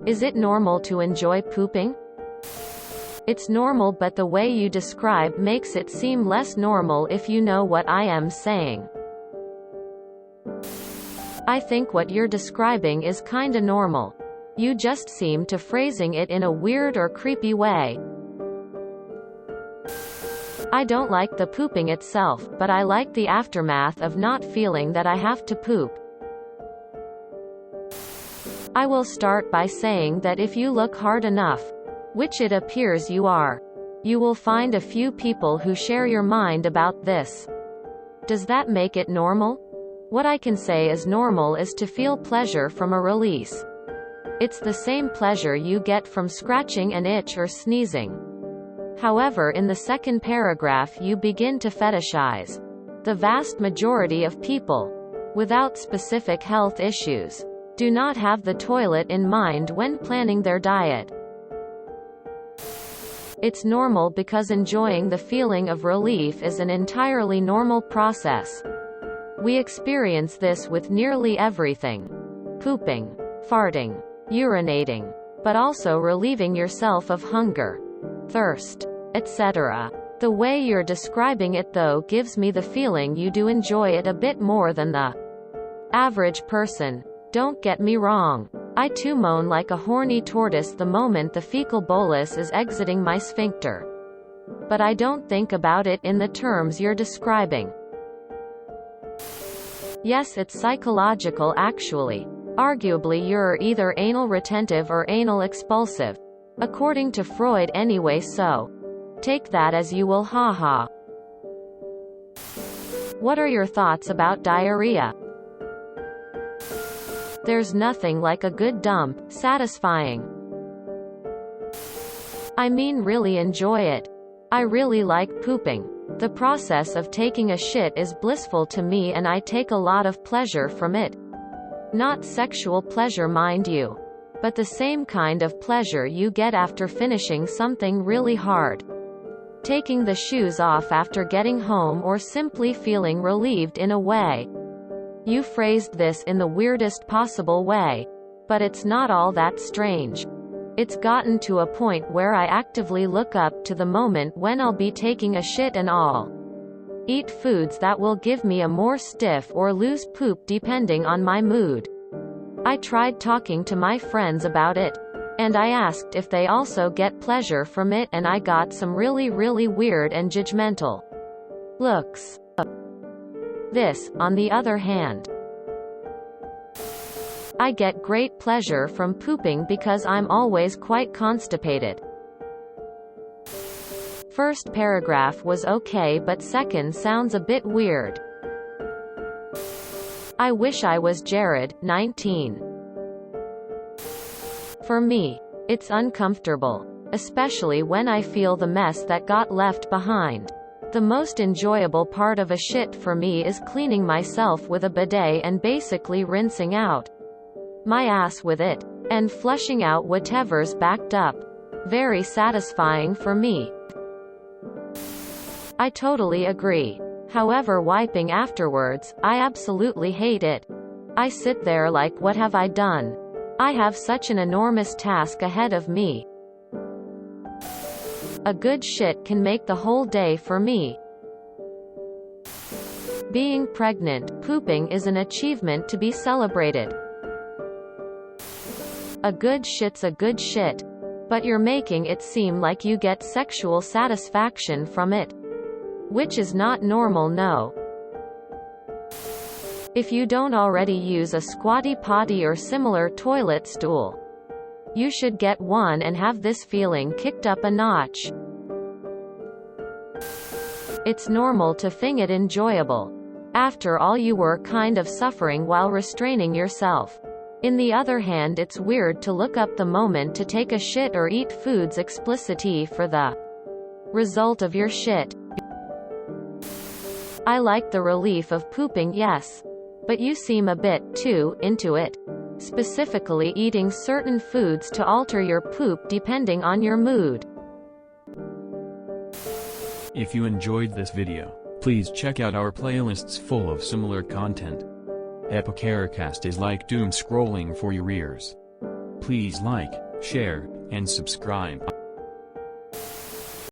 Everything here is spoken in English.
Is it normal to enjoy pooping? It's normal, but the way you describe makes it seem less normal if you know what I am saying. I think what you're describing is kinda normal. You just seem to phrasing it in a weird or creepy way. I don't like the pooping itself, but I like the aftermath of not feeling that I have to poop. I will start by saying that if you look hard enough, which it appears you are, you will find a few people who share your mind about this. Does that make it normal? What I can say is normal is to feel pleasure from a release. It's the same pleasure you get from scratching an itch or sneezing. However, in the second paragraph you begin to fetishize. The vast majority of people, without specific health issues, do not have the toilet in mind when planning their diet. It's normal because enjoying the feeling of relief is an entirely normal process. We experience this with nearly everything. Pooping, farting, urinating, but also relieving yourself of hunger, thirst, etc. The way you're describing it though gives me the feeling you do enjoy it a bit more than the average person. Don't get me wrong. I too moan like a horny tortoise the moment the fecal bolus is exiting my sphincter. But I don't think about it in the terms you're describing. Yes, it's psychological actually. Arguably you're either anal retentive or anal expulsive. According to Freud anyway, so take that as you will, haha. What are your thoughts about diarrhea? There's nothing like a good dump, satisfying. I mean really enjoy it. I really like pooping. The process of taking a shit is blissful to me and I take a lot of pleasure from it. Not sexual pleasure, mind you, but the same kind of pleasure you get after finishing something really hard. Taking the shoes off after getting home or simply feeling relieved in a way. You phrased this in the weirdest possible way, but it's not all that strange. It's gotten to a point where I actively look up to the moment when I'll be taking a shit and all. Eat foods that will give me a more stiff or loose poop depending on my mood. I tried talking to my friends about it, and I asked if they also get pleasure from it, and I got some really weird and judgmental looks. This, on the other hand, I get great pleasure from pooping because I'm always quite constipated. First paragraph was okay, but second sounds a bit weird. I wish I was Jared, 19. For me, it's uncomfortable, especially when I feel the mess that got left behind. The most enjoyable part of a shit for me is cleaning myself with a bidet and basically rinsing out my ass with it, and flushing out whatever's backed up. Very satisfying for me. I totally agree. However, wiping afterwards, I absolutely hate it. I sit there like, what have I done? I have such an enormous task ahead of me. A good shit can make the whole day for me. Being pregnant, pooping is an achievement to be celebrated. A good shit's a good shit, but you're making it seem like you get sexual satisfaction from it, which is not normal, no. If you don't already use a squatty potty or similar toilet stool, you should get one and have this feeling kicked up a notch. It's normal to find it enjoyable. After all, you were kind of suffering while restraining yourself. In the other hand, it's weird to look up the moment to take a shit or eat foods explicitly for the result of your shit. I like the relief of pooping, yes. But you seem a bit too into it. Specifically eating certain foods to alter your poop depending on your mood. If you enjoyed this video, please check out our playlists full of similar content. TooAfraidToAsk is like doom scrolling for your ears. Please like, share, and subscribe.